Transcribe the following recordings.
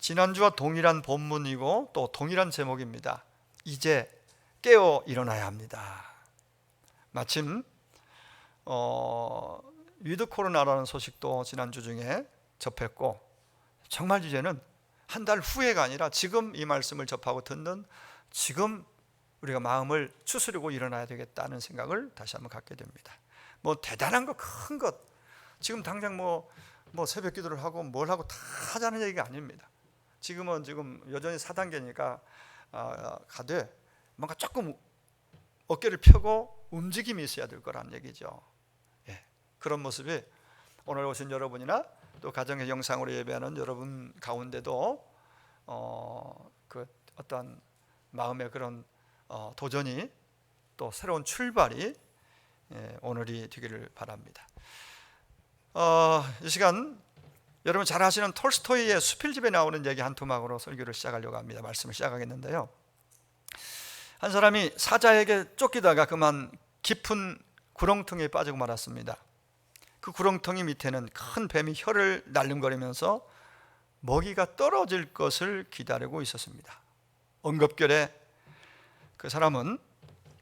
지난주와 동일한 본문이고 또 동일한 제목입니다. 이제 깨어 일어나야 합니다. 마침 위드 코로나라는 소식도 지난주 중에 접했고, 정말 이제는 한 달 후회가 아니라 지금 이 말씀을 접하고 듣는 지금 우리가 마음을 추스리고 일어나야 되겠다는 생각을 다시 한번 갖게 됩니다. 뭐 대단한 것, 큰 것, 지금 당장 뭐 새벽 기도를 하고 뭘 하고 다 하자는 얘기가 아닙니다. 지금 여전히 4단계니까 가되 뭔가 조금 어깨를 펴고 움직임이 있어야 될 거란 얘기죠. 예, 그런 모습이 오늘 오신 여러분이나 또 가정의 영상으로 예배하는 여러분 가운데도 그 어떤 마음의 그런 도전이 또 새로운 출발이 오늘이 되기를 바랍니다. 이 시간 여러분 잘 아시는 톨스토이의 수필집에 나오는 얘기 한 토막으로 설교를 시작하려고 합니다. 말씀을 시작하겠는데요, 한 사람이 사자에게 쫓기다가 그만 깊은 구렁텅이에 빠지고 말았습니다. 그 구렁텅이 밑에는 큰 뱀이 혀를 날름거리면서 먹이가 떨어질 것을 기다리고 있었습니다. 엉겁결에 그 사람은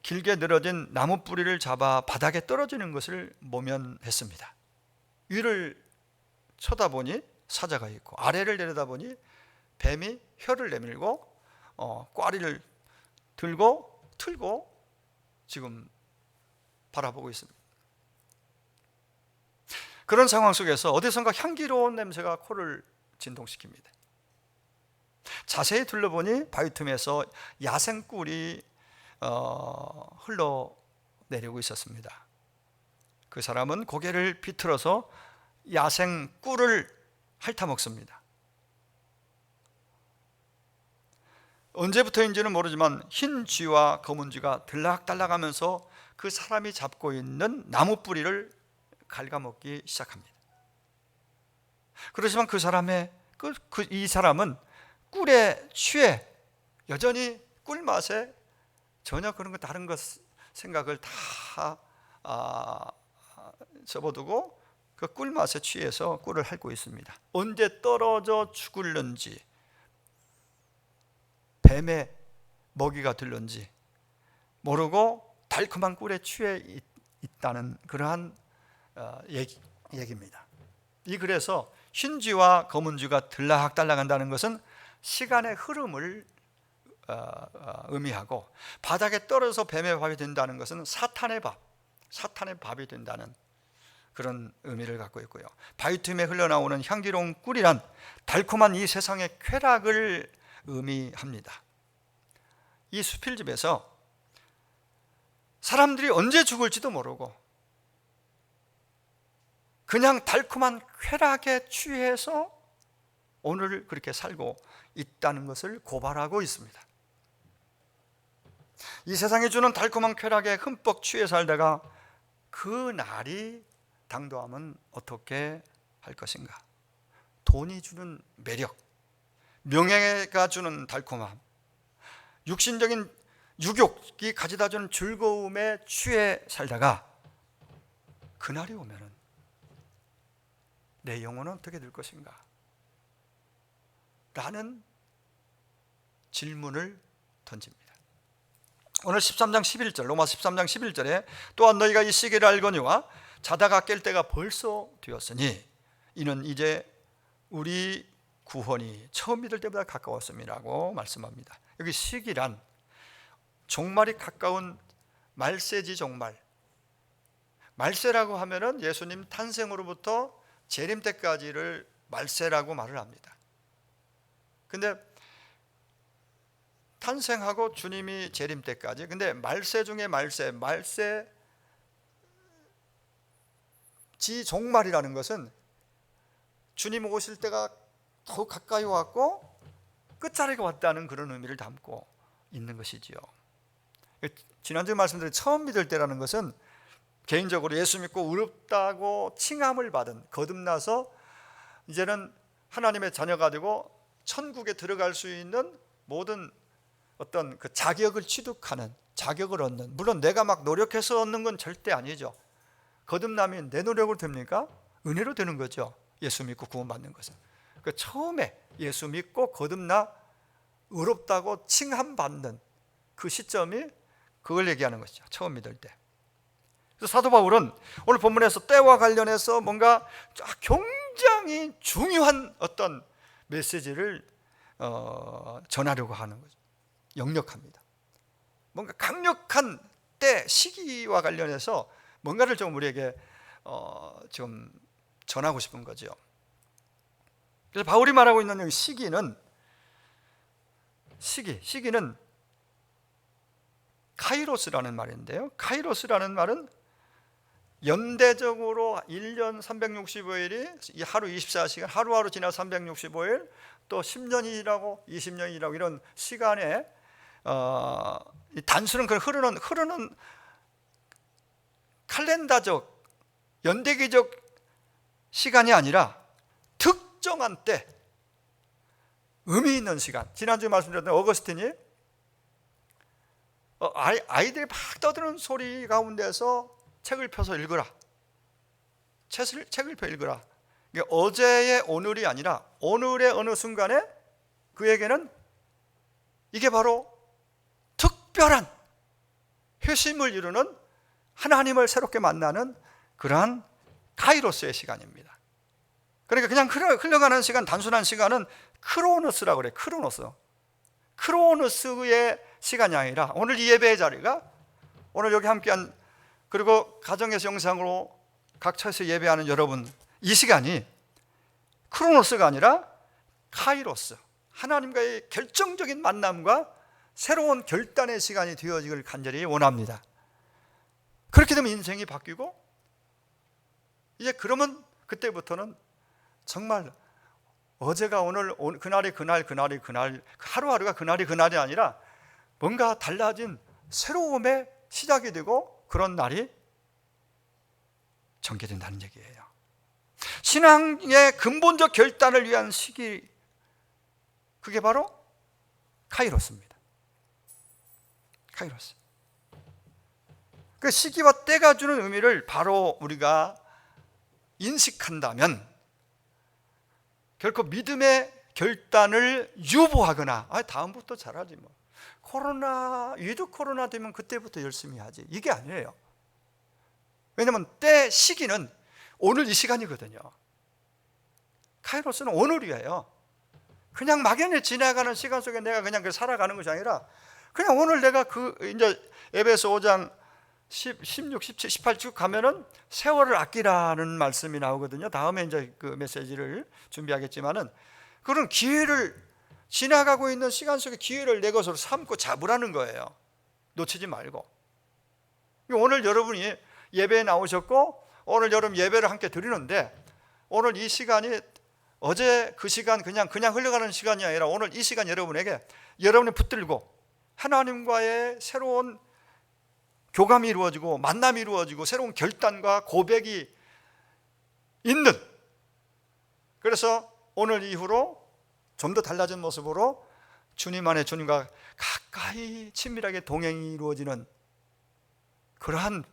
길게 늘어진 나무 뿌리를 잡아 바닥에 떨어지는 것을 모면했습니다. 위를 쳐다보니 사자가 있고 아래를 내려다보니 뱀이 혀를 내밀고 꽈리를 들고 틀고 지금 바라보고 있습니다. 그런 상황 속에서 어디선가 향기로운 냄새가 코를 진동시킵니다. 자세히 둘러보니 바위 틈에서 야생꿀이 흘러내리고 있었습니다. 그 사람은 고개를 비틀어서 야생꿀을 핥아먹습니다. 언제부터인지는 모르지만 흰 쥐와 검은 쥐가 들락달락하면서 그 사람이 잡고 있는 나무 뿌리를 갉아먹기 시작합니다. 그렇지만 이 사람은 꿀에 취해 여전히 꿀 맛에 전혀 그런 거 다른 것 생각을 다 접어두고 그 꿀 맛에 취해서 꿀을 핥고 있습니다. 언제 떨어져 죽을는지, 뱀의 먹이가 될는지 모르고 달콤한 꿀에 취해 있다는 그러한 얘기입니다. 이 글에서 흰쥐와 검은쥐가 들락달락한다는 것은 시간의 흐름을 의미하고, 바닥에 떨어져서 뱀의 밥이 된다는 것은 사탄의 밥이 된다는 그런 의미를 갖고 있고요. 바위 틈에 흘러나오는 향기로운 꿀이란 달콤한 이 세상의 쾌락을 의미합니다. 이 수필집에서 사람들이 언제 죽을지도 모르고 그냥 달콤한 쾌락에 취해서 오늘을 그렇게 살고 있다는 것을 고발하고 있습니다. 이 세상이 주는 달콤한 쾌락에 흠뻑 취해 살다가 그 날이 당도하면 어떻게 할 것인가? 돈이 주는 매력, 명예가 주는 달콤함, 육신적인 유욕이 가져다 주는 즐거움에 취해 살다가 그날이 오면은 내 영혼은 어떻게 될 것인가? 라는 질문을 던집니다. 오늘 13장 11절, 로마 13장 11절에 또한 너희가 이 시기를 알거니와 자다가 깰 때가 벌써 되었으니 이는 이제 우리 구원이 처음 믿을 때보다 가까웠음이라고 말씀합니다. 여기 시기란 종말이 가까운 말세지 종말. 말세라고 하면은 예수님 탄생으로부터 재림 때까지를 말세라고 말을 합니다. 근데 탄생하고 주님이 재림 때까지, 근데 말세 중에 말세 지 종말이라는 것은 주님 오실 때가 더욱 가까이 왔고 끝자리가 왔다는 그런 의미를 담고 있는 것이지요. 지난주에 말씀드린 처음 믿을 때라는 것은 개인적으로 예수 믿고 의롭다고 칭함을 받은, 거듭나서 이제는 하나님의 자녀가 되고 천국에 들어갈 수 있는 모든 어떤 그 자격을 취득하는, 자격을 얻는, 물론 내가 막 노력해서 얻는 건 절대 아니죠. 거듭남이 내 노력으로 됩니까? 은혜로 되는 거죠. 예수 믿고 구원받는 것은. 그 처음에 예수 믿고 거듭나 의롭다고 칭함받는 그 시점이 그걸 얘기하는 것이죠. 처음 믿을 때. 그래서 사도 바울은 오늘 본문에서 때와 관련해서 뭔가 굉장히 중요한 어떤 메시지를 전하려고 하는 거죠. 역력합니다. 뭔가 강력한 때 시기와 관련해서 뭔가를 좀 우리에게 좀 전하고 싶은 거죠. 그래서 바울이 말하고 있는 시기는 카이로스라는 말인데요. 카이로스라는 말은 연대적으로 1년 365일이 하루 24시간, 하루하루 지나 365일, 또 10년이라고 20년이라고 이런 시간에 단순한 그 흐르는 칼렌다적 연대기적 시간이 아니라 특정한 때 의미 있는 시간. 지난주에 말씀드렸던 어거스틴이 아이들이 막 떠드는 소리 가운데서 책을 펴서 읽으라. 책을 펴 읽으라. 어제의 오늘이 아니라 오늘의 어느 순간에 그에게는 이게 바로 특별한 회심을 이루는 하나님을 새롭게 만나는 그러한 카이로스의 시간입니다. 그러니까 그냥 흘러가는 시간, 단순한 시간은 크로노스라고 그래요. 크로노스의 시간이 아니라 오늘 이 예배의 자리가, 오늘 여기 함께한, 그리고 가정에서 영상으로 각 처에서 예배하는 여러분, 이 시간이 크로노스가 아니라 카이로스, 하나님과의 결정적인 만남과 새로운 결단의 시간이 되어지길 간절히 원합니다. 그렇게 되면 인생이 바뀌고, 이제 그러면 그때부터는 정말 어제가 오늘, 그날이 그날, 하루하루가 그날이 아니라 뭔가 달라진 새로움의 시작이 되고 그런 날이 전개된다는 얘기예요. 신앙의 근본적 결단을 위한 시기, 그게 바로 카이로스입니다. 카이로스. 그 시기와 때가 주는 의미를 바로 우리가 인식한다면 결코 믿음의 결단을 유보하거나 다음부터 잘하지 뭐, 위드 코로나 되면 그때부터 열심히 하지, 이게 아니에요. 왜냐하면 때 시기는 오늘 이 시간이거든요. 카이로스는 오늘이에요. 그냥 막연히 지나가는 시간 속에 내가 그냥 살아가는 것이 아니라 그냥 오늘 내가 이제 에베소 5장 16, 17, 18 쭉 가면은 세월을 아끼라는 말씀이 나오거든요. 다음에 이제 그 메시지를 준비하겠지만은 그런 기회를, 지나가고 있는 시간 속에 기회를 내 것으로 삼고 잡으라는 거예요. 놓치지 말고. 오늘 여러분이 예배에 나오셨고 오늘 여러분 예배를 함께 드리는데, 오늘 이 시간이 어제 그 시간 그냥 흘러가는 시간이 아니라 오늘 이 시간 여러분에게, 여러분이 붙들고 하나님과의 새로운 교감이 이루어지고 만남이 이루어지고 새로운 결단과 고백이 있는, 그래서 오늘 이후로 좀 더 달라진 모습으로 주님 안에 주님과 가까이 친밀하게 동행이 이루어지는 그러한,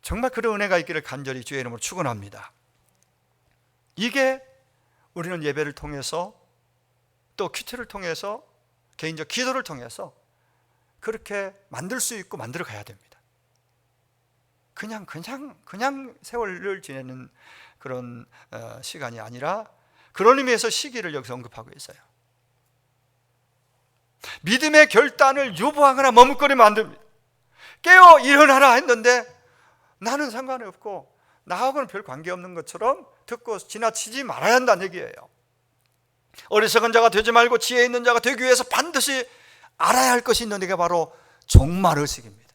정말 그런 은혜가 있기를 간절히 주의 이름으로 축원합니다. 이게 우리는 예배를 통해서, 또 큐티를 통해서, 개인적 기도를 통해서 그렇게 만들 수 있고 만들어 가야 됩니다. 그냥 세월을 지내는 그런 시간이 아니라 그런 의미에서 시기를 여기서 언급하고 있어요. 믿음의 결단을 유보하거나 머뭇거리면 안 됩니다. 깨어 일어나라 했는데 나는 상관이 없고 나하고는 별 관계없는 것처럼 듣고 지나치지 말아야 한다는 얘기예요. 어리석은 자가 되지 말고 지혜 있는 자가 되기 위해서 반드시 알아야 할 것이 있는데, 그게 바로 종말의식입니다.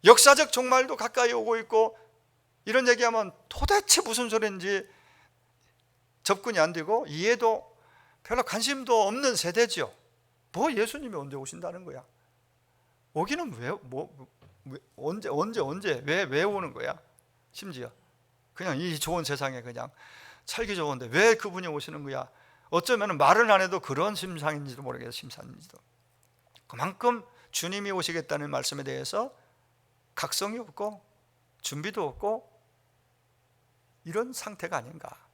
역사적 종말도 가까이 오고 있고, 이런 얘기하면 도대체 무슨 소리인지 접근이 안 되고 이해도 별로 관심도 없는 세대죠. 뭐 예수님이 언제 오신다는 거야? 오기는 언제 왜 오는 거야? 심지어 그냥 이 좋은 세상에 그냥 살기 좋은데 왜 그분이 오시는 거야? 어쩌면 말을 안 해도 그런 심상인지도 모르겠어요. 심산인지도. 그만큼 주님이 오시겠다는 말씀에 대해서 각성이 없고 준비도 없고 이런 상태가 아닌가.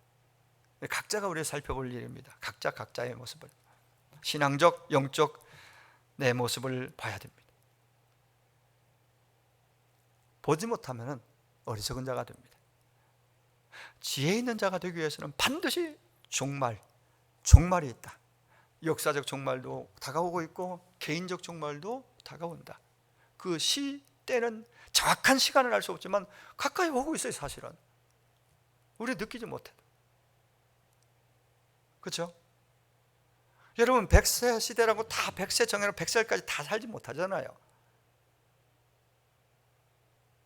각자가 우리가 살펴볼 일입니다. 각자의 모습을, 신앙적, 영적 내 모습을 봐야 됩니다. 보지 못하면 어리석은 자가 됩니다. 지혜 있는 자가 되기 위해서는 반드시 종말이 있다. 역사적 종말도 다가오고 있고 개인적 종말도 다가온다. 그 시때는 정확한 시간을 알 수 없지만 가까이 오고 있어요. 사실은 우리 느끼지 못해도. 그렇죠? 여러분 100세 시대라고 다 100세 정해놓고 100살까지 다 살지 못하잖아요.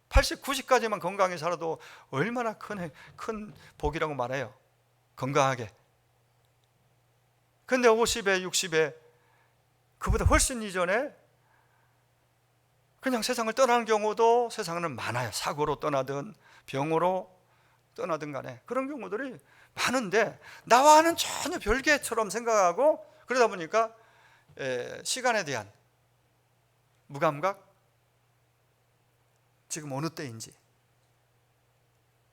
80, 90까지만 건강히 살아도 얼마나 큰 복이라고 말해요. 건강하게. 근데 50에 60에 그보다 훨씬 이전에 그냥 세상을 떠나는 경우도 세상에는 많아요. 사고로 떠나든 병으로 떠나든 간에 그런 경우들이 많은데 나와는 전혀 별개처럼 생각하고 그러다 보니까 시간에 대한 무감각, 지금 어느 때인지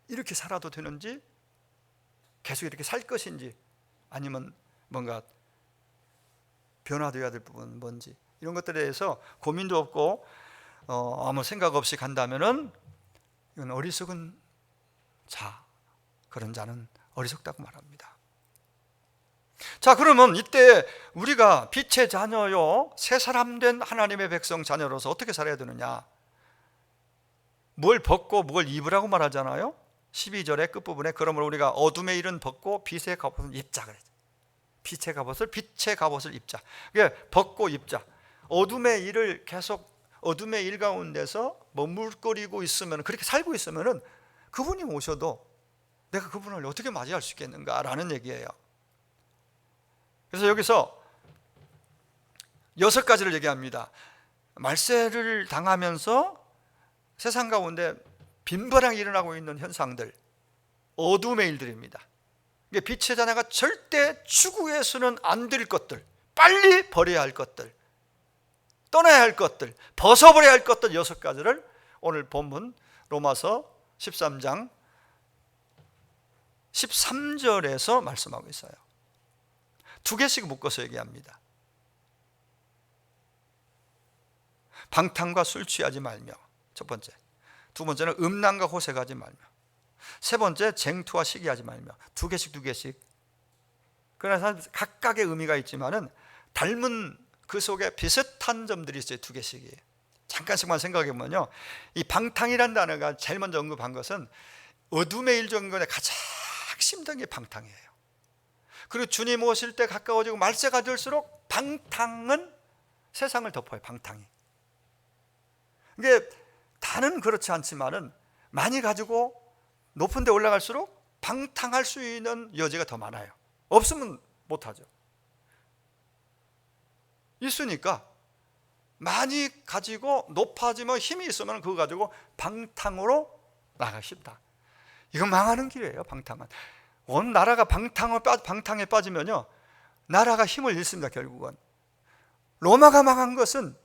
이렇게 살아도 되는지 계속 이렇게 살 것인지 아니면 뭔가 변화되어야 될 부분은 뭔지 이런 것들에 대해서 고민도 없고 아무 생각 없이 간다면은 이건 어리석은 자, 그런 자는 어리석다고 말합니다. 자, 그러면 이때 우리가 빛의 자녀요 새 사람 된 하나님의 백성 자녀로서 어떻게 살아야 되느냐? 뭘 벗고 뭘 입으라고 말하잖아요. 12절의 끝부분에 그러므로 우리가 어둠의 일은 벗고 빛의 갑옷을 입자 그랬죠. 빛의 갑옷을 입자. 그게 벗고 입자. 어둠의 일을 계속 어둠의 일 가운데서 머물거리고 있으면, 그렇게 살고 있으면은 그분이 오셔도 내가 그분을 어떻게 맞이할 수 있겠는가라는 얘기예요. 그래서 여기서 6가지를 얘기합니다. 말세를 당하면서 세상 가운데 빈번하게 일어나고 있는 현상들, 어둠의 일들입니다. 빛의 자녀가 절대 추구해서는 안 될 것들, 빨리 버려야 할 것들, 떠나야 할 것들, 벗어버려야 할 것들 6가지를 오늘 본문 로마서 13장 13절에서 말씀하고 있어요. 2개씩 묶어서 얘기합니다. 방탕과 술 취하지 말며, 첫 번째. 두 번째는 음란과 호색하지 말며, 세 번째 쟁투와 시기하지 말며. 2개씩. 그래서 각각의 의미가 있지만은 닮은 그 속에 비슷한 점들이 있어요. 2개씩이. 잠깐씩만 생각해 보면요, 이 방탕이라는 단어가 제일 먼저 언급한 것은 어둠의 일 중에 가장 힘든 게 방탕이에요. 그리고 주님 오실 때 가까워지고 말세가 될수록 방탕은 세상을 덮어요. 방탕이. 이게 다는 그렇지 않지만은 많이 가지고 높은 데 올라갈수록 방탕할 수 있는 여지가 더 많아요. 없으면 못하죠. 있으니까 많이 가지고 높아지면 힘이 있으면 그거 가지고 방탕으로 나가기 쉽다. 이건 망하는 길이에요. 방탕은. 온 나라가 방탕에 빠지면요, 나라가 힘을 잃습니다. 결국은 로마가 망한 것은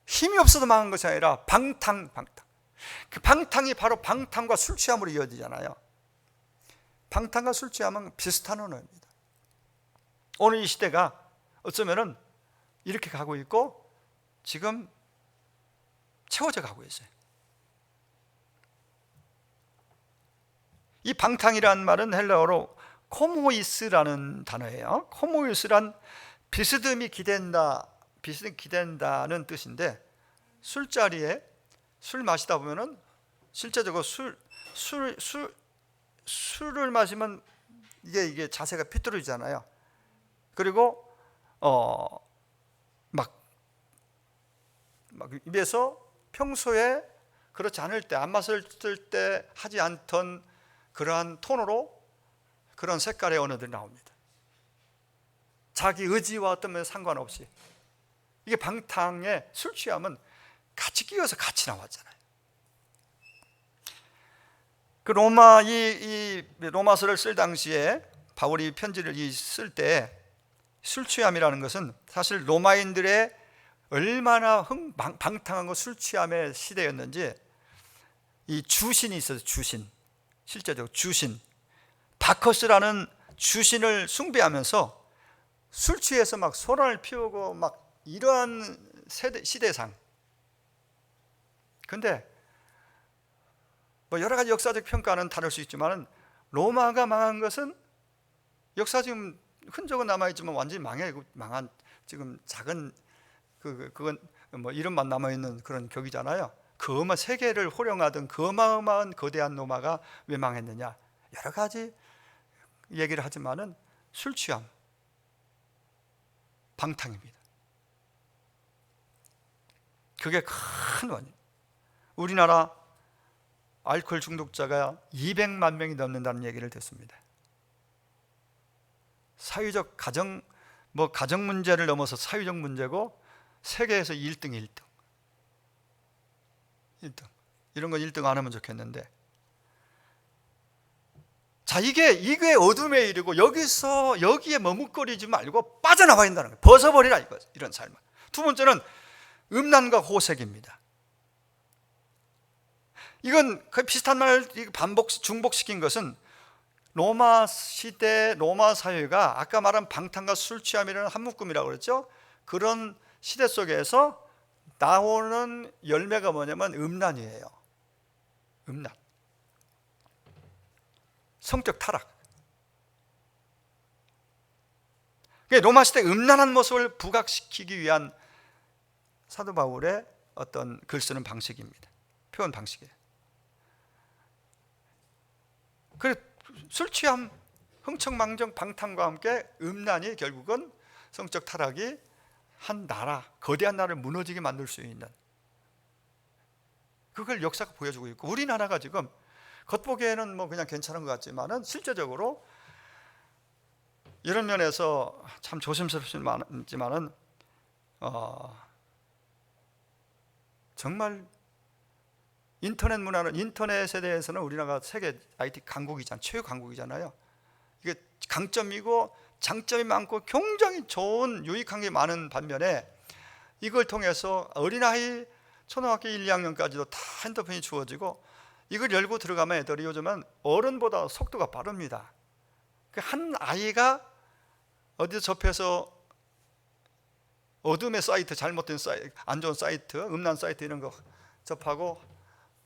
힘이 없어도 망한 것이 아니라 방탕. 그 방탕이 바로 방탕과 술 취함으로 이어지잖아요. 방탕과 술 취함은 비슷한 언어입니다. 오늘 이 시대가 어쩌면은 이렇게 가고 있고 지금 채워져 가고 있어요. 이 방탕이라는 말은 헬라어로 코모이스라는 단어예요. 코모이스란 비스듬히 기댄다는 뜻인데, 술자리에 술 마시다 보면은 실제적으로 술을 마시면 이게 자세가 삐뚤어지잖아요. 그리고 막 입에서 평소에 그렇지 않을 때, 안 마실 때 하지 않던 그러한 톤으로 그런 색깔의 언어들이 나옵니다. 자기 의지와 어떤 면에 상관없이. 이게 방탕에 술 취하면 같이 끼어서 같이 나왔잖아요. 그 이 로마서를 쓸 당시에 바울이 편지를 쓸 때 술 취함이라는 것은 사실 로마인들의 얼마나 방탕한 술 취함의 시대였는지, 이 주신이 있어요. 주신. 실제적으로 주신, 바커스라는 주신을 숭배하면서 술 취해서 막 소란을 피우고 막 이러한 시대상. 근데 뭐 여러 가지 역사적 평가는 다를 수 있지만 로마가 망한 것은 역사 지금 흔적은 남아있지만 완전히 망한 지금 작은 그건 뭐 이름만 남아있는 그런 격이잖아요. 그 세계를 호령하던 그 어마어마한 거대한 로마가 왜 망했느냐, 여러 가지 얘기를 하지만은 술 취함, 방탕입니다. 그게 큰 원인. 우리나라 알코올 중독자가 200만 명이 넘는다는 얘기를 듣습니다. 사회적 가정 문제를 넘어서 사회적 문제고 세계에서 1등. 이런 건 1등 안 하면 좋겠는데, 자, 이게 어둠의 일이고 여기에 머뭇거리지 말고 빠져나와야 된다는 거예요. 벗어버리라 이거, 이런 삶을. 두 번째는 음란과 호색입니다. 이건 거의 비슷한 말 중복시킨 것은 로마 시대 로마 사회가 아까 말한 방탕과 술 취함이라는 한 묶음이라고 그랬죠. 그런 시대 속에서 나오는 열매가 뭐냐면 음란이에요. 음란, 성적 타락. 로마 시대 음란한 모습을 부각시키기 위한 사도 바울의 어떤 글 쓰는 방식입니다. 표현 방식이에요. 술 취함, 흥청망청, 방탕과 함께 음란이 결국은 성적 타락이 한 나라, 거대한 나라를 무너지게 만들 수 있는, 그걸 역사가 보여주고 있고, 우리나라가 지금 겉보기에는 뭐 그냥 괜찮은 것 같지만은 실제적으로 이런 면에서 참 조심스럽지만은 정말 인터넷 문화는, 인터넷에 대해서는 우리나라가 세계 IT 강국이잖아요. 최고 강국이잖아요. 이게 강점이고 장점이 많고 굉장히 좋은 유익한 게 많은 반면에 이걸 통해서 어린아이 초등학교 1, 2학년까지도 다 핸드폰이 주어지고, 이걸 열고 들어가면 애들이 요즘은 어른보다 속도가 빠릅니다. 한 아이가 어디서 접해서 어둠의 사이트, 잘못된 사이트, 안 좋은 사이트, 음란 사이트 이런 거 접하고,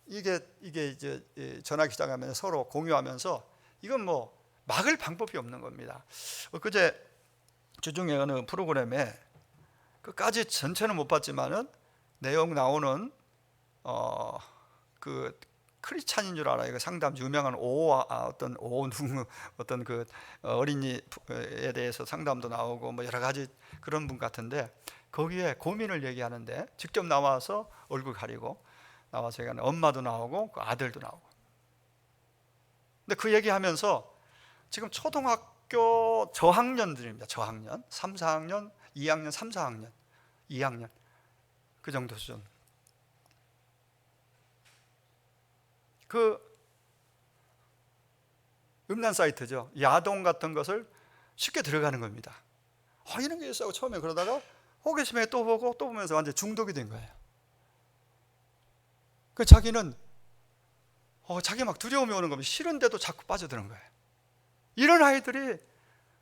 이게 이제 전화기 시작하면 서로 공유하면서, 이건 뭐 막을 방법이 없는 겁니다. 그제 주중에 어느 프로그램에 끝까지 전체는 못 봤지만은 내용 나오는 그 크리스찬인 줄 알아요. 상담 유명한 어떤 그 어린이에 대해서 상담도 나오고 뭐 여러 가지 그런 분 같은데, 거기에 고민을 얘기하는데 직접 나와서 얼굴 가리고 나와서 얘기하는, 엄마도 나오고 그 아들도 나오고. 근데 그 얘기하면서 지금 초등학교 저학년들입니다. 저학년 3, 4학년, 2학년, 3, 4학년, 2학년 그 정도 수준. 그 음란 사이트죠. 야동 같은 것을 쉽게 들어가는 겁니다. 이런 게 있어 하고 처음에 그러다가 호기심에 또 보고 또 보면서 완전 중독이 된 거예요. 그 자기는 자기 막 두려움이 오는 겁니다. 싫은데도 자꾸 빠져드는 거예요. 이런 아이들이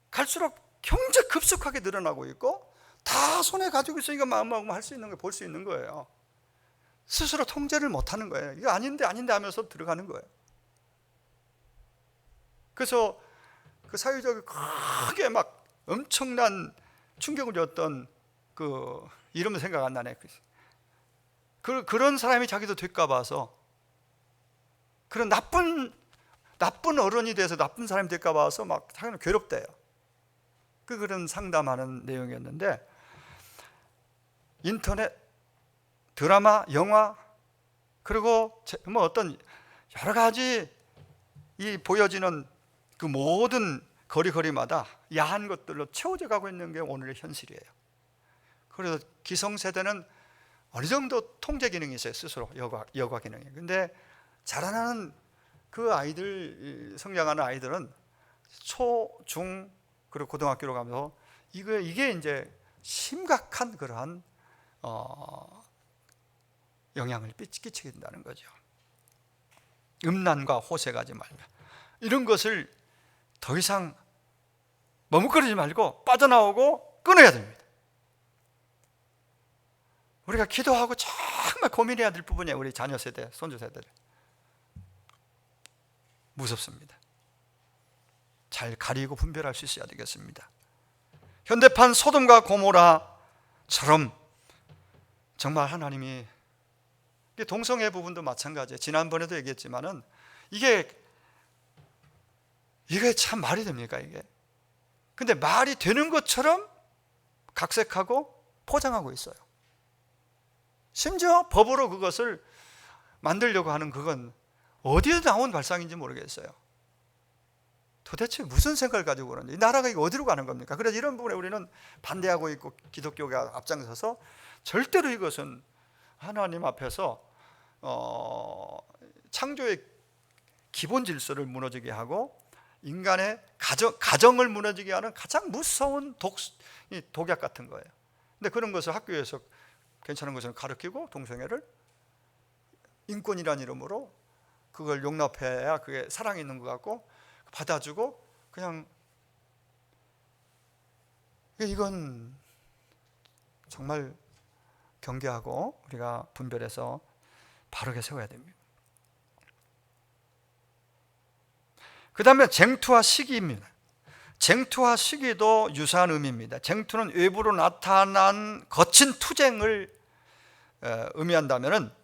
갈수록 경제 급속하게 늘어나고 있고, 다 손에 가지고 있으니까 마음먹으면 할 수 있는 거, 볼 수 있는 거예요. 스스로 통제를 못하는 거예요. 이거 아닌데 하면서 들어가는 거예요. 그래서 그 사회적으로 크게 막 엄청난 충격을 줬던 그 이름은 생각 안 나네. 그런 사람이 자기도 될까 봐서, 그런 나쁜 어른이 돼서 나쁜 사람이 될까 봐서 막 자기는 괴롭대요. 그런 상담하는 내용이었는데, 인터넷, 드라마, 영화, 그리고 뭐 어떤 여러 가지 이 보여지는 그 모든 거리마다 야한 것들로 채워져 가고 있는 게 오늘의 현실이에요. 그래서 기성세대는 어느 정도 통제 기능이 있어요. 스스로 여과 기능이. 근데 자라나는 그 아이들, 성장하는 아이들은 초, 중, 그리고 고등학교로 가면서 이게 이제 심각한 그러한 영향을 끼치게 된다는 거죠. 음란과 호색하지 말며, 이런 것을 더 이상 머뭇거리지 말고 빠져나오고 끊어야 됩니다. 우리가 기도하고 정말 고민해야 될 부분이에요. 우리 자녀 세대, 손주 세대. 무섭습니다. 잘 가리고 분별할 수 있어야 되겠습니다. 현대판 소돔과 고모라처럼 정말 하나님이, 동성애 부분도 마찬가지예요. 지난번에도 얘기했지만은 이게 참 말이 됩니까 이게? 근데 말이 되는 것처럼 각색하고 포장하고 있어요. 심지어 법으로 그것을 만들려고 하는, 그건 어디에 나온 발상인지 모르겠어요. 도대체 무슨 생각을 가지고 그러는지, 이 나라가 이거 어디로 가는 겁니까? 그래서 이런 부분에 우리는 반대하고 있고, 기독교가 앞장서서 절대로 이것은 하나님 앞에서 창조의 기본 질서를 무너지게 하고 인간의 가정을 무너지게 하는 가장 무서운 독약 같은 거예요. 근데 그런 것을 학교에서 괜찮은 것을 가르치고, 동성애를 인권이라는 이름으로 그걸 용납해야 그게 사랑이 있는 것 같고 받아주고, 그냥 이건 정말 경계하고 우리가 분별해서 바르게 세워야 됩니다. 그 다음에 쟁투와 시기입니다. 쟁투와 시기도 유사한 의미입니다. 쟁투는 외부로 나타난 거친 투쟁을 의미한다면,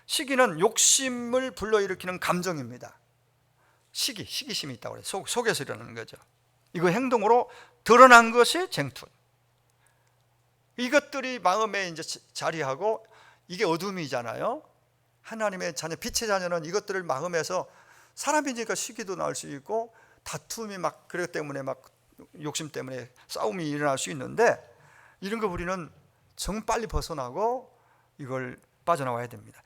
시기는 욕심을 불러일으키는 감정입니다. 시기심이 있다고 해요. 속에서 일어나는 거죠. 이거 행동으로 드러난 것이 쟁투. 이것들이 마음에 이제 자리하고, 이게 어둠이잖아요. 하나님의 자녀, 빛의 자녀는 이것들을 마음에서, 사람이니까 시기도 나올 수 있고 다툼이 막, 그렇기 때문에 막 욕심 때문에 싸움이 일어날 수 있는데, 이런 거 우리는 정 빨리 벗어나고 이걸 빠져나와야 됩니다.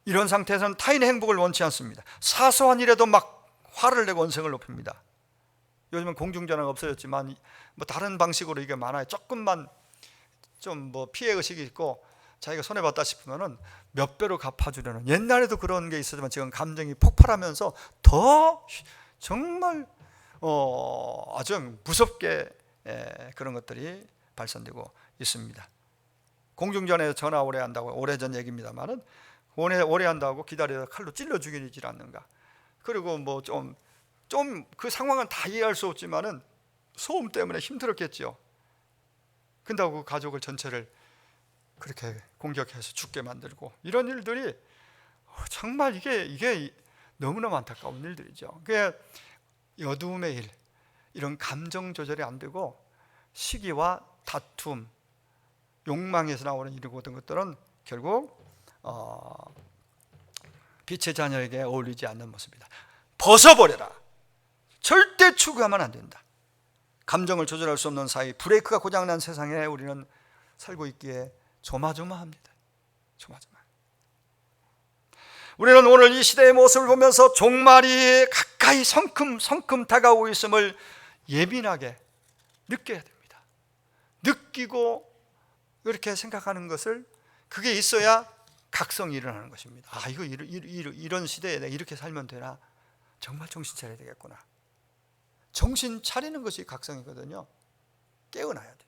이런 상태에서는 타인의 행복을 원치 않습니다. 사소한 일에도 막 화를 내고 언성을 높입니다. 요즘은 공중전화가 없어졌지만 뭐 다른 방식으로 이게 많아요. 조금만 좀 뭐 피해 의식이 있고 자기가 손해봤다 싶으면은 몇 배로 갚아주려는, 옛날에도 그런 게 있었지만 지금 감정이 폭발하면서 더 정말 아주 무섭게 그런 것들이 발산되고 있습니다. 공중전에 전화 오래 한다고, 오래전 얘기입니다만은 오래 한다고 기다려서 칼로 찔러 죽이지 않는가. 그리고 뭐 좀 그 상황은 다 이해할 수 없지만은 소음 때문에 힘들었겠죠. 근다고 그 가족을 전체를 그렇게 공격해서 죽게 만들고, 이런 일들이 정말 이게 너무너무 안타까운 일들이죠. 그게 어두움의 일, 이런 감정 조절이 안 되고 시기와 다툼, 욕망에서 나오는 이런 모든 것들은 결국 빛의 자녀에게 어울리지 않는 모습이다. 벗어버려라. 절대 추구하면 안 된다. 감정을 조절할 수 없는 사이, 브레이크가 고장난 세상에 우리는 살고 있기에 조마조마합니다. 조마조마. 우리는 오늘 이 시대의 모습을 보면서 종말이 가까이 성큼 다가오고 있음을 예민하게 느껴야 됩니다. 느끼고 이렇게 생각하는 것을, 그게 있어야 각성이 일어나는 것입니다. 아, 이런 시대에 내가 이렇게 살면 되나? 정말 정신 차려야 되겠구나. 정신 차리는 것이 각성이거든요. 깨어나야 돼.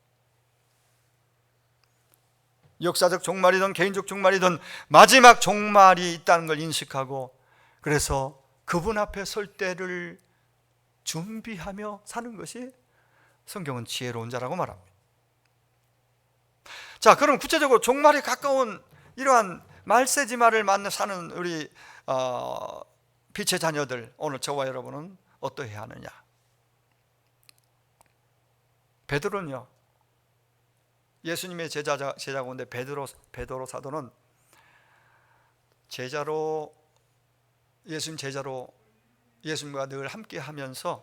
역사적 종말이든 개인적 종말이든 마지막 종말이 있다는 걸 인식하고, 그래서 그분 앞에 설 때를 준비하며 사는 것이 성경은 지혜로운 자라고 말합니다. 자, 그럼 구체적으로 종말이 가까운 이러한 말세지말을 만나 사는 우리 빛의 자녀들, 오늘 저와 여러분은 어떠해야 하느냐? 베드로는요, 예수님의 제자 가운데 베드로 사도는 예수님 제자로 예수님과 늘 함께 하면서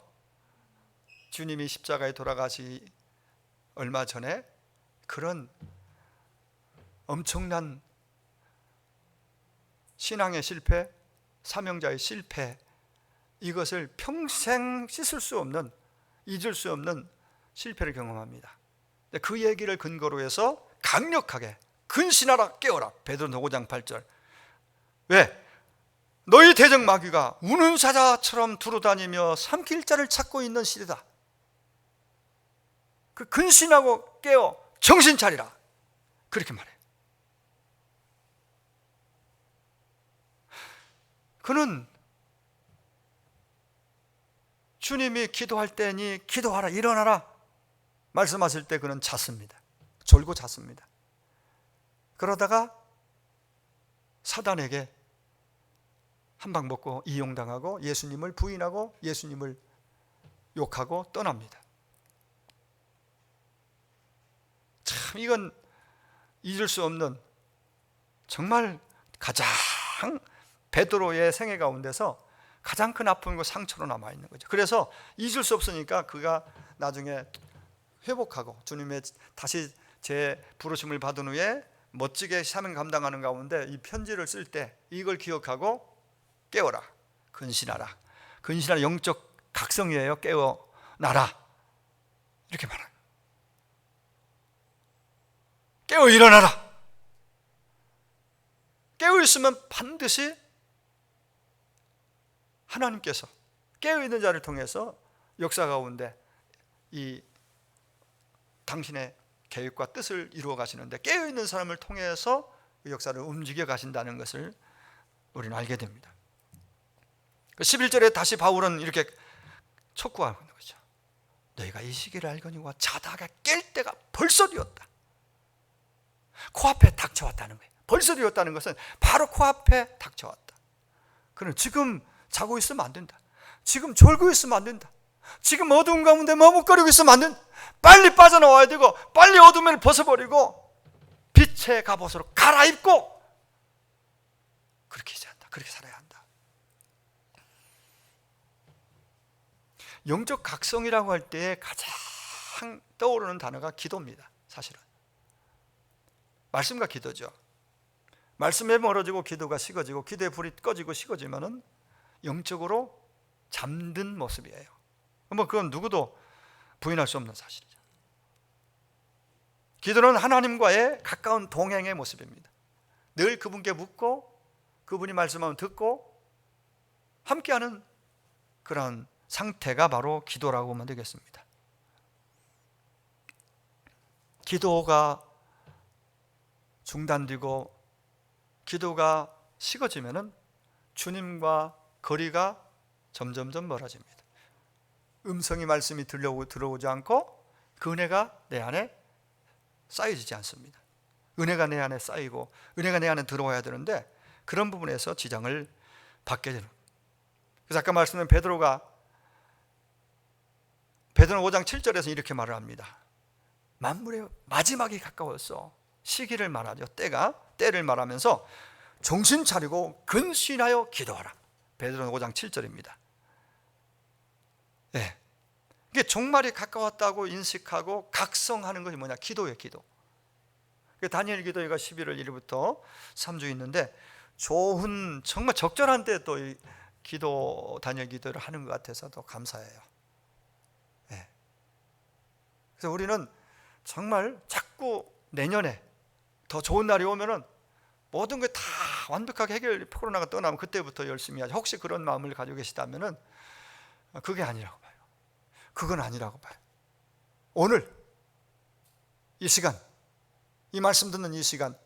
주님이 십자가에 돌아가시 얼마 전에 그런 엄청난 신앙의 실패, 사명자의 실패, 이것을 평생 씻을 수 없는, 잊을 수 없는 실패를 경험합니다. 그 얘기를 근거로 해서 강력하게 근신하라, 깨어라. 베드로 5장 8절. 왜? 너희 대적 마귀가 우는 사자처럼 두루다니며 삼킬 자를 찾고 있는 시대다. 그 근신하고 깨어 정신 차리라, 그렇게 말해요. 그는 주님이 기도할 때니 기도하라, 일어나라 말씀하실 때 그는 잤습니다. 졸고 잤습니다. 그러다가 사단에게 한 방 먹고 이용당하고 예수님을 부인하고 예수님을 욕하고 떠납니다. 참 이건 잊을 수 없는, 정말 가장 베드로의 생애 가운데서 가장 큰 아픔과 상처로 남아있는 거죠. 그래서 잊을 수 없으니까 그가 나중에 회복하고 주님의 다시 제 부르심을 받은 후에 멋지게 사명 감당하는 가운데 이 편지를 쓸 때 이걸 기억하고 깨어라, 근신하라. 근신하라, 영적 각성이에요. 깨어나라, 이렇게 말합니다. 깨어 일어나라. 깨어 있으면 반드시 하나님께서 깨어 있는 자를 통해서 역사 가운데 이 당신의 계획과 뜻을 이루어 가시는데, 깨어 있는 사람을 통해서 그 역사를 움직여 가신다는 것을 우리는 알게 됩니다. 11절에 다시 바울은 이렇게 촉구하고 있는 거죠. 너희가 이 시기를 알거니와 자다가 깰 때가 벌써 되었다. 코앞에 닥쳐왔다는 거예요. 벌써 되었다는 것은 바로 코앞에 닥쳐왔다. 그럼 지금 자고 있으면 안 된다. 지금 졸고 있으면 안 된다. 지금 어두운 가운데 머뭇거리고 있으면 안 된다. 빨리 빠져나와야 되고, 빨리 어둠을 벗어버리고 빛의 갑옷으로 갈아입고 그렇게 해야 한다. 그렇게 살아야 한다. 영적 각성이라고 할 때 가장 떠오르는 단어가 기도입니다. 사실은 말씀과 기도죠. 말씀에 멀어지고 기도가 식어지고, 기도의 불이 꺼지고 식어지면은 영적으로 잠든 모습이에요. 뭐 그건 누구도 부인할 수 없는 사실이죠. 기도는 하나님과의 가까운 동행의 모습입니다. 늘 그분께 묻고 그분이 말씀하면 듣고 함께하는 그런 상태가 바로 기도라고 하면 되겠습니다. 기도가 중단되고 기도가 식어지면은 주님과 거리가 점점점 멀어집니다. 음성이 말씀이 들어오지 않고 그 은혜가 내 안에 쌓여지지 않습니다. 은혜가 내 안에 쌓이고 은혜가 내 안에 들어와야 되는데 그런 부분에서 지장을 받게 되는. 그래서 아까 말씀드린 베드로가 베드로 5장 7절에서 이렇게 말을 합니다. 만물의 마지막이 가까웠어. 시기를 말하죠. 때를 말하면서 정신 차리고 근신하여 기도하라. 베드로 5장 7절입니다. 네. 이게 종말이 가까웠다고 인식하고 각성하는 것이 뭐냐? 기도예요, 기도. 다니엘 기도회가 11월 1일부터 3주 있는데 좋은, 정말 적절한 때 또 이 기도, 다니엘 기도를 하는 것 같아서 더 감사해요. 네. 그래서 우리는 정말 자꾸 내년에 더 좋은 날이 오면은 모든 게 다 완벽하게 코로나가 떠나면 그때부터 열심히 하죠. 혹시 그런 마음을 가지고 계시다면은 그게 아니라고 봐요. 그건 아니라고 봐요. 오늘 이 시간, 이 말씀 듣는 이 시간,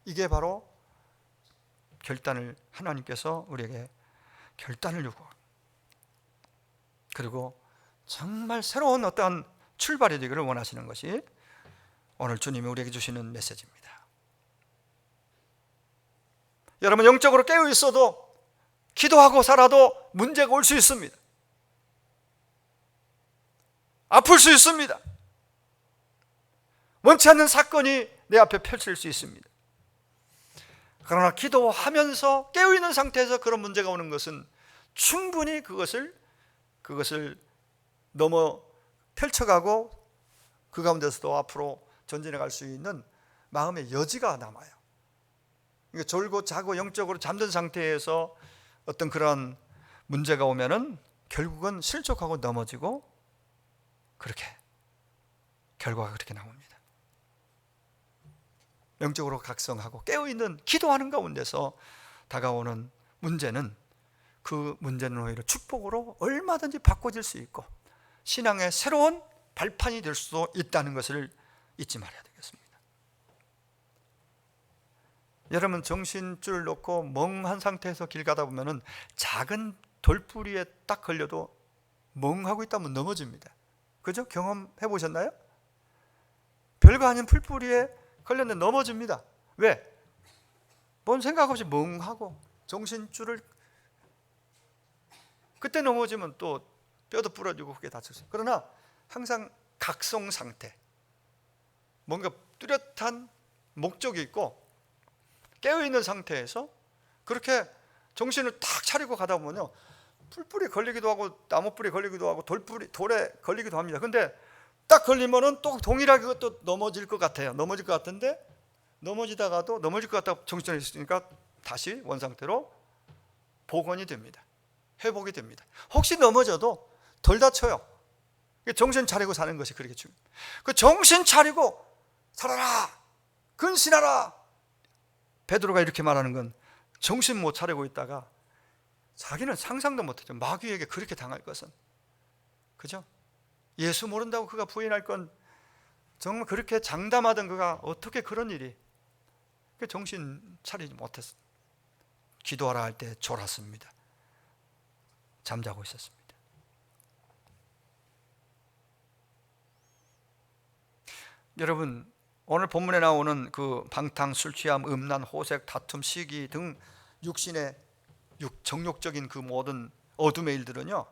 이게 바로 결단을, 하나님께서 우리에게 결단을 요구합니다. 그리고 정말 새로운 어떠한 출발이 되기를 원하시는 것이 오늘 주님이 우리에게 주시는 메시지입니다. 여러분, 영적으로 깨어 있어도 기도하고 살아도 문제가 올 수 있습니다. 아플 수 있습니다. 원치 않는 사건이 내 앞에 펼칠 수 있습니다. 그러나 기도하면서 깨어있는 상태에서 그런 문제가 오는 것은 충분히 그것을 넘어 펼쳐가고 그 가운데서도 앞으로 전진해 갈 수 있는 마음의 여지가 남아요. 그러니까 졸고 자고 영적으로 잠든 상태에서 어떤 그런 문제가 오면은 결국은 실족하고 넘어지고 그렇게 결과가 그렇게 나옵니다. 영적으로 각성하고 깨어있는 기도하는 가운데서 다가오는 문제는, 그 문제는 오히려 축복으로 얼마든지 바꿔질 수 있고 신앙의 새로운 발판이 될 수도 있다는 것을 잊지 말아야 되겠습니다. 여러분, 정신줄 놓고 멍한 상태에서 길 가다 보면은 작은 돌뿌리에 딱 걸려도 멍하고 있다면 넘어집니다. 그죠? 경험해 보셨나요? 별거 아닌 풀뿌리에 걸렸는데 넘어집니다. 왜? 뭔 생각 없이 멍하고 정신줄을, 그때 넘어지면 또 뼈도 부러지고 그게 다쳤어요. 그러나 항상 각성 상태, 뭔가 뚜렷한 목적이 있고 깨어있는 상태에서 그렇게 정신을 탁 차리고 가다 보면요, 풀뿌리 걸리기도 하고 나무뿌리 걸리기도 하고 돌에 걸리기도 합니다. 근데 딱 걸리면은 또 동일하게 그것도 넘어질 것 같아요. 넘어질 것 같은데 넘어지다가도 넘어질 것 같다고 정신이 있으니까 다시 원상태로 복원이 됩니다. 회복이 됩니다. 혹시 넘어져도 덜 다쳐요. 정신 차리고 사는 것이 그렇게 중요해요. 그 정신 차리고 살아라, 근신하라. 베드로가 이렇게 말하는 건 정신 못 차리고 있다가 자기는 상상도 못했죠. 마귀에게 그렇게 당할 것은. 그죠? 예수 모른다고 그가 부인할 건, 정말 그렇게 장담하던 그가 어떻게 그런 일이, 정신 차리지 못했어. 기도하라 할 때 졸았습니다. 잠자고 있었습니다. 여러분, 오늘 본문에 나오는 그 방탕, 술 취함, 음란, 호색, 다툼, 시기 등 육신의 정욕적인 그 모든 어둠의 일들은요,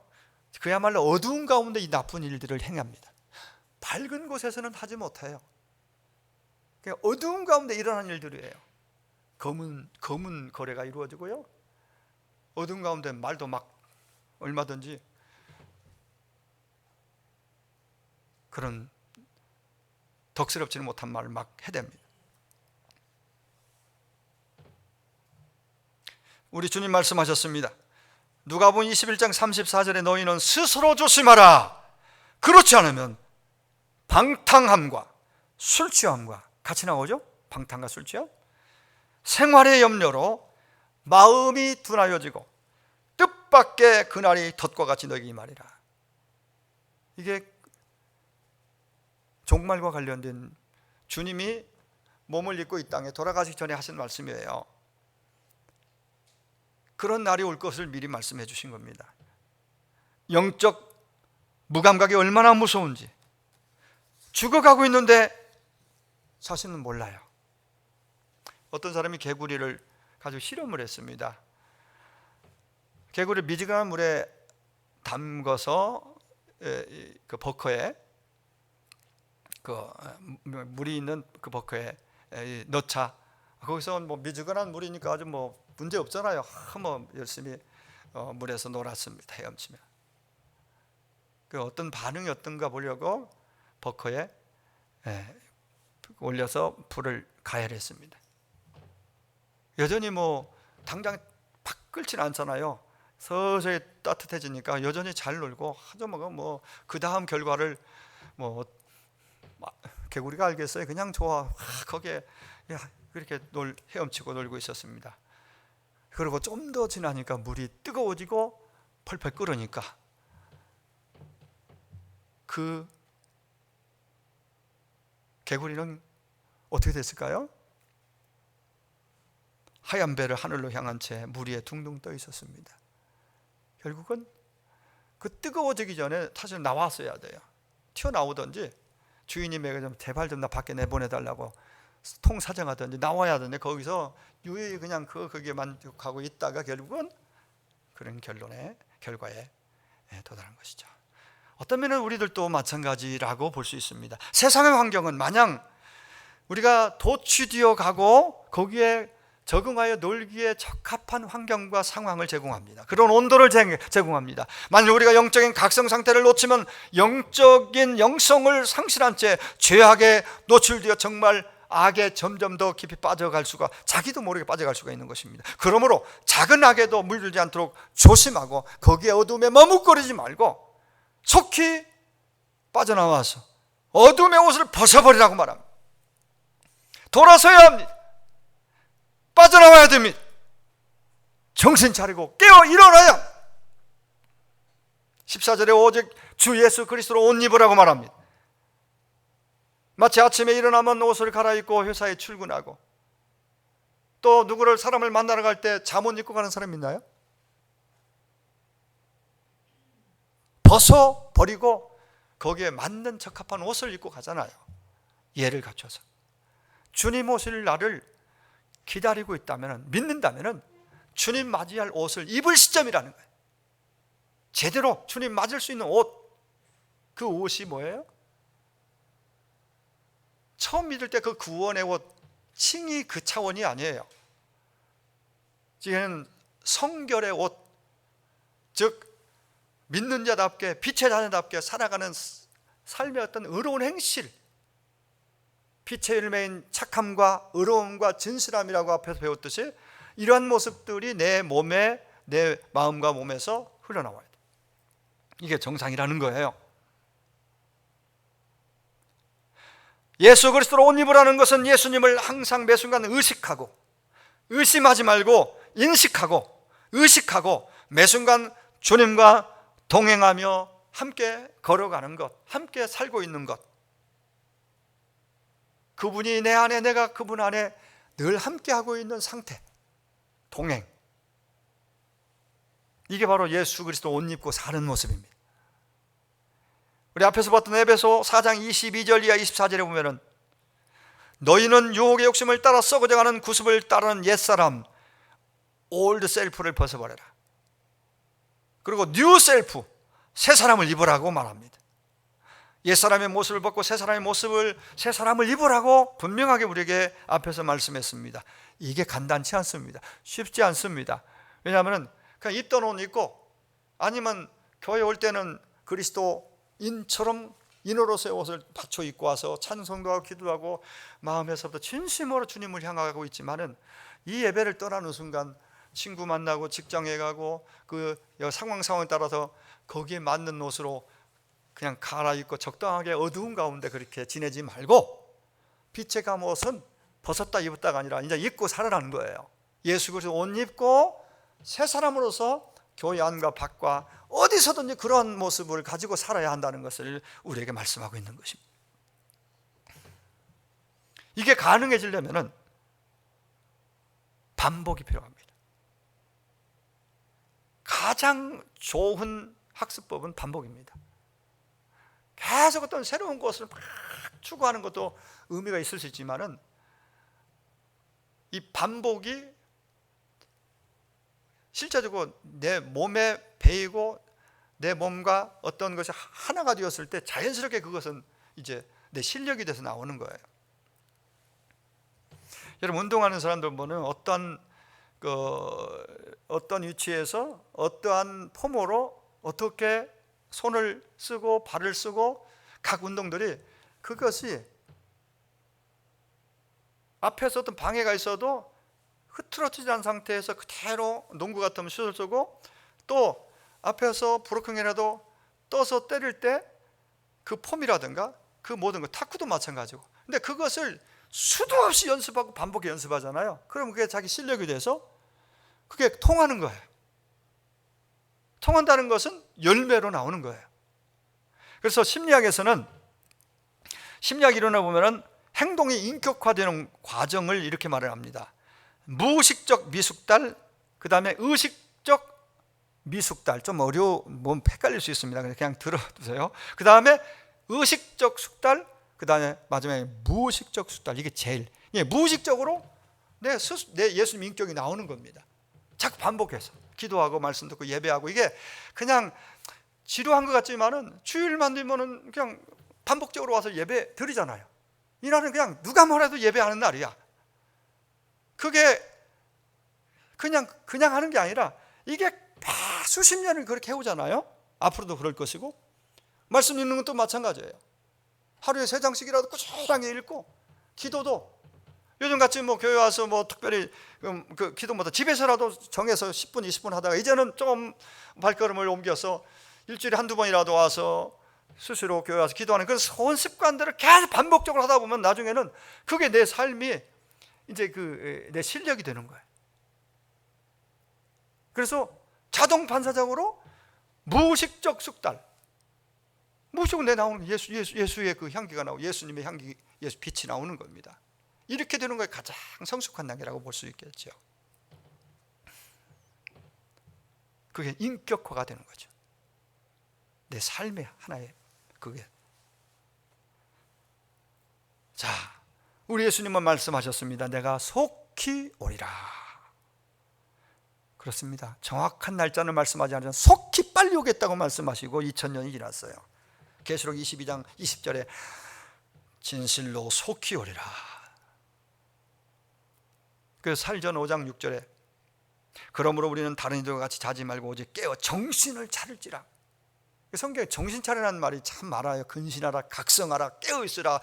그야말로 어두운 가운데 이 나쁜 일들을 행합니다. 밝은 곳에서는 하지 못해요. 그냥 어두운 가운데 일어나는 일들이에요. 검은 거래가 이루어지고요, 어두운 가운데 말도 막 얼마든지 그런 덕스럽지는 못한 말을 막 해댑니다. 우리 주님 말씀하셨습니다. 누가복음 21장 34절에 너희는 스스로 조심하라. 그렇지 않으면 방탕함과 술 취함과 같이 나오죠? 방탕과 술 취함, 생활의 염려로 마음이 둔하여지고 뜻밖의 그날이 덫과 같이 너희에게 임하리라. 이게 종말과 관련된, 주님이 몸을 입고 이 땅에 돌아가시기 전에 하신 말씀이에요. 그런 날이 올 것을 미리 말씀해 주신 겁니다. 영적 무감각이 얼마나 무서운지, 죽어가고 있는데 자신은 몰라요. 어떤 사람이 개구리를 가지고 실험을 했습니다. 개구리 미지근한 물에 담궈서 그 버커에, 그 물이 있는 그 버커에 넣자. 거기서 뭐 미지근한 물이니까 아주 뭐 문제 없잖아요. 뭐 열심히 물에서 놀았습니다. 헤엄치며. 그 어떤 반응이 어떤가 보려고 버커에 올려서 불을 가열했습니다. 여전히 뭐 당장 팍 끓지는 않잖아요. 서서히 따뜻해지니까 여전히 잘 놀고 하죠. 뭐 그 다음 결과를 뭐 개구리가 알겠어요. 그냥 좋아. 거기에 그렇게 헤엄치고 놀고 있었습니다. 그리고 좀 더 지나니까 물이 뜨거워지고 펄펄 끓으니까 그 개구리는 어떻게 됐을까요? 하얀 배를 하늘로 향한 채 물 위에 둥둥 떠 있었습니다. 결국은 그 뜨거워지기 전에 사실 나왔어야 돼요. 튀어나오든지 주인이 좀 제발 좀 나 밖에 내보내달라고 통사정하든지 나와야 되는데 거기서 유유히 그냥 거기에 만족하고 있다가 결국은 그런 결과에 도달한 것이죠. 어떤 면은 우리들도 마찬가지라고 볼 수 있습니다. 세상의 환경은 마냥 우리가 도취되어 가고 거기에 적응하여 놀기에 적합한 환경과 상황을 제공합니다. 그런 온도를 제공합니다. 만약 우리가 영적인 각성 상태를 놓치면 영적인 영성을 상실한 채 죄악에 노출되어 정말 악에 점점 더 깊이 빠져갈 수가, 자기도 모르게 빠져갈 수가 있는 것입니다. 그러므로 작은 악에도 물들지 않도록 조심하고 거기에 어둠에 머뭇거리지 말고 속히 빠져나와서 어둠의 옷을 벗어버리라고 말합니다. 돌아서야 합니다. 빠져나와야 됩니다. 정신 차리고 깨어 일어나야. 14절에 오직 주 예수 그리스도로 옷 입으라고 말합니다. 마치 아침에 일어나면 옷을 갈아입고 회사에 출근하고, 또 누구를 사람을 만나러 갈 때 잠옷 입고 가는 사람 있나요? 벗어버리고 거기에 맞는 적합한 옷을 입고 가잖아요. 예를 갖춰서. 주님 오실 날을 기다리고 있다면, 믿는다면 주님 맞이할 옷을 입을 시점이라는 거예요. 제대로 주님 맞을 수 있는 옷, 그 옷이 뭐예요? 처음 믿을 때 그 구원의 옷, 칭의 그 차원이 아니에요. 지금 성결의 옷, 즉 믿는 자답게, 빛의 자녀답게 살아가는 삶의 어떤 의로운 행실, 빛의 열매인 착함과 의로움과 진실함이라고 앞에서 배웠듯이 이러한 모습들이 내 몸에, 내 마음과 몸에서 흘러나와야 돼요. 이게 정상이라는 거예요. 예수 그리스도로 옷 입으라는 것은 예수님을 항상 매 순간 의식하고, 의심하지 말고 인식하고, 의식하고 매 순간 주님과 동행하며 함께 걸어가는 것, 함께 살고 있는 것, 그분이 내 안에, 내가 그분 안에 늘 함께하고 있는 상태, 동행. 이게 바로 예수 그리스도 옷 입고 사는 모습입니다. 우리 앞에서 봤던 에베소 4장 22절 이하 24절에 보면은, 너희는 유혹의 욕심을 따라 썩어져가는 구습을 따르는 옛사람 올드 셀프를 벗어버려라. 그리고 뉴 셀프, 새 사람을 입으라고 말합니다. 옛사람의 모습을 벗고 새 사람의 모습을, 새 사람을 입으라고 분명하게 우리에게 앞에서 말씀했습니다. 이게 간단치 않습니다. 쉽지 않습니다. 왜냐하면 그냥 입던 옷 입고, 아니면 교회 올 때는 그리스도인처럼 인으로서의 옷을 받쳐 입고 와서 찬송도 하고 기도하고 마음에서부터 진심으로 주님을 향하고 있지만은, 이 예배를 떠나는 순간 친구 만나고 직장에 가고 그 상황에 따라서 거기에 맞는 옷으로 그냥 갈아입고 적당하게 어두운 가운데 그렇게 지내지 말고, 빛의 갑옷은 벗었다 입었다가 아니라 이제 입고 살아라는 거예요. 예수 그리스도 옷 입고 새 사람으로서 교회 안과 밖과 어디서든지 그런 모습을 가지고 살아야 한다는 것을 우리에게 말씀하고 있는 것입니다. 이게 가능해지려면 반복이 필요합니다. 가장 좋은 학습법은 반복입니다. 계속 어떤 새로운 것을 막 추구하는 것도 의미가 있을 수 있지만은, 이 반복이 실제적으로 내 몸에 배이고 내 몸과 어떤 것이 하나가 되었을 때 자연스럽게 그것은 이제 내 실력이 돼서 나오는 거예요. 여러분, 운동하는 사람들 보면 어떤 위치에서 어떠한 폼으로 어떻게 손을 쓰고 발을 쓰고, 각 운동들이 그것이 앞에서 어떤 방해가 있어도 흐트러지지 않은 상태에서 그대로 농구 같으면 슛을 쏘고, 또 앞에서 브로킹이라도 떠서 때릴 때 그 폼이라든가 그 모든 것, 탁구도 마찬가지고. 근데 그것을 수도 없이 연습하고 반복해 연습하잖아요. 그럼 그게 자기 실력이 돼서 그게 통하는 거예요. 통한다는 것은 열매로 나오는 거예요. 그래서 심리학에서는, 심리학 이론에 보면은 행동이 인격화되는 과정을 이렇게 말을 합니다. 무의식적 미숙달, 그 다음에 의식적 미숙달. 좀 뭐 헷갈릴 수 있습니다. 그냥 들어두세요. 그 다음에 의식적 숙달, 그 다음에 마지막에 무의식적 숙달. 이게 제일, 무의식적으로 내 예수님 인격이 나오는 겁니다. 자꾸 반복해서 기도하고 말씀 듣고 예배하고, 이게 그냥 지루한 것 같지만은 주일만 되면은 그냥 반복적으로 와서 예배 드리잖아요. 이날은 그냥 누가 뭐래도 예배하는 날이야. 그게 그냥 하는 게 아니라, 이게 수십 년을 그렇게 해오잖아요. 앞으로도 그럴 것이고, 말씀 읽는 것도 마찬가지예요. 하루에 3장씩이라도 꾸준하게 읽고, 기도도 요즘같이 뭐 교회 와서 뭐 특별히 그 기도보다 집에서라도 정해서 10분 20분 하다가, 이제는 좀 발걸음을 옮겨서 일주일에 한두 번이라도 와서 수시로 교회 와서 기도하는 그런 좋은 습관들을 계속 반복적으로 하다 보면 나중에는 그게 내 삶이 이제 내 실력이 되는 거예요. 그래서 자동 반사적으로 무의식적 숙달, 무조건 내 나오는 예수의 그 향기가 나오고 예수님의 향기, 예수 빛이 나오는 겁니다. 이렇게 되는 것이 가장 성숙한 단계라고 볼 수 있겠죠. 그게 인격화가 되는 거죠. 내 삶의 하나의 그게. 자, 우리 예수님은 말씀하셨습니다. 내가 속히 오리라. 그렇습니다. 정확한 날짜는 말씀하지 않지만 속히 빨리 오겠다고 말씀하시고 2000년이 지났어요. 계시록 22장 20절에 진실로 속히 오리라. 그 살전 5장 6절에 그러므로 우리는 다른 이들과 같이 자지 말고 오직 깨어 정신을 차릴지라. 성경에 정신 차리라는 말이 참 많아요. 근신하라, 각성하라, 깨어 있으라,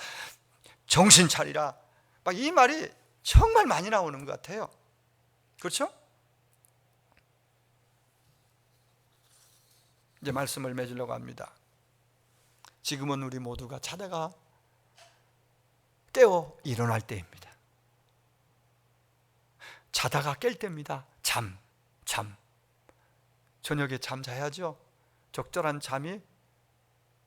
정신 차리라. 막 이 말이 정말 많이 나오는 것 같아요. 그렇죠? 이제 말씀을 맺으려고 합니다. 지금은 우리 모두가 자다가 깨어 일어날 때입니다. 자다가 깰 때입니다. 잠. 저녁에 잠 자야죠. 적절한 잠이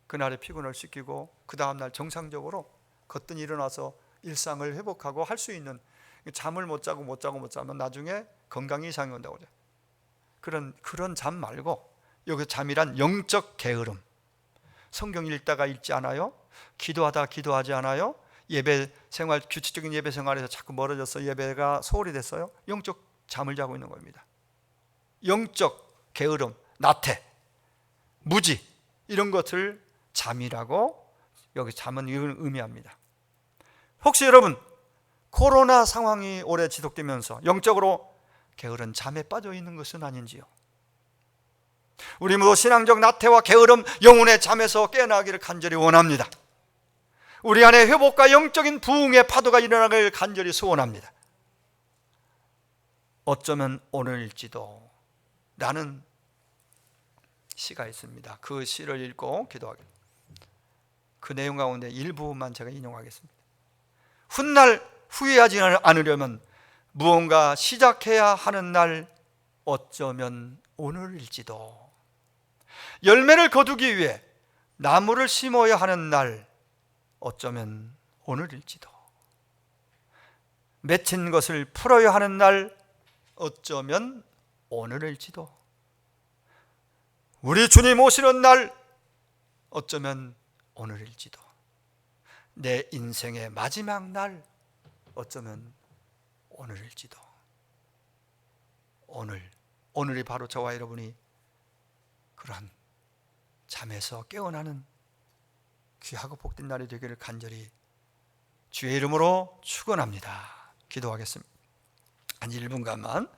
그날의 피곤을 씻기고 그 다음날 정상적으로 거뜬히 일어나서 일상을 회복하고 할 수 있는, 잠을 못 자면 나중에 건강이 이상이 온다고 그래요. 그런 잠 말고, 여기 잠이란 영적 게으름. 성경 읽다가 읽지 않아요? 기도하다 기도하지 않아요? 예배 생활, 규칙적인 예배 생활에서 자꾸 멀어져서 예배가 소홀히 됐어요? 영적 잠을 자고 있는 겁니다. 영적 게으름, 나태, 무지, 이런 것을 잠이라고 여기 잠은 이걸 의미합니다. 혹시 여러분 코로나 상황이 오래 지속되면서 영적으로 게으른 잠에 빠져 있는 것은 아닌지요? 우리 모두 신앙적 나태와 게으름, 영혼의 잠에서 깨어나기를 간절히 원합니다. 우리 안에 회복과 영적인 부흥의 파도가 일어나기를 간절히 소원합니다. 어쩌면 오늘일지도 라는 시가 있습니다. 그 시를 읽고 기도하겠습니다. 그 내용 가운데 일부만 제가 인용하겠습니다. 훗날 후회하지 않으려면 무언가 시작해야 하는 날, 어쩌면 오늘일지도. 열매를 거두기 위해 나무를 심어야 하는 날, 어쩌면 오늘일지도. 맺힌 것을 풀어야 하는 날, 어쩌면 오늘일지도. 우리 주님 오시는 날, 어쩌면 오늘일지도. 내 인생의 마지막 날, 어쩌면 오늘일지도. 오늘이 바로 저와 여러분이 그러한 잠에서 깨어나는 귀하고 복된 날이 되기를 간절히 주의 이름으로 축원합니다. 기도하겠습니다. 한 1분간만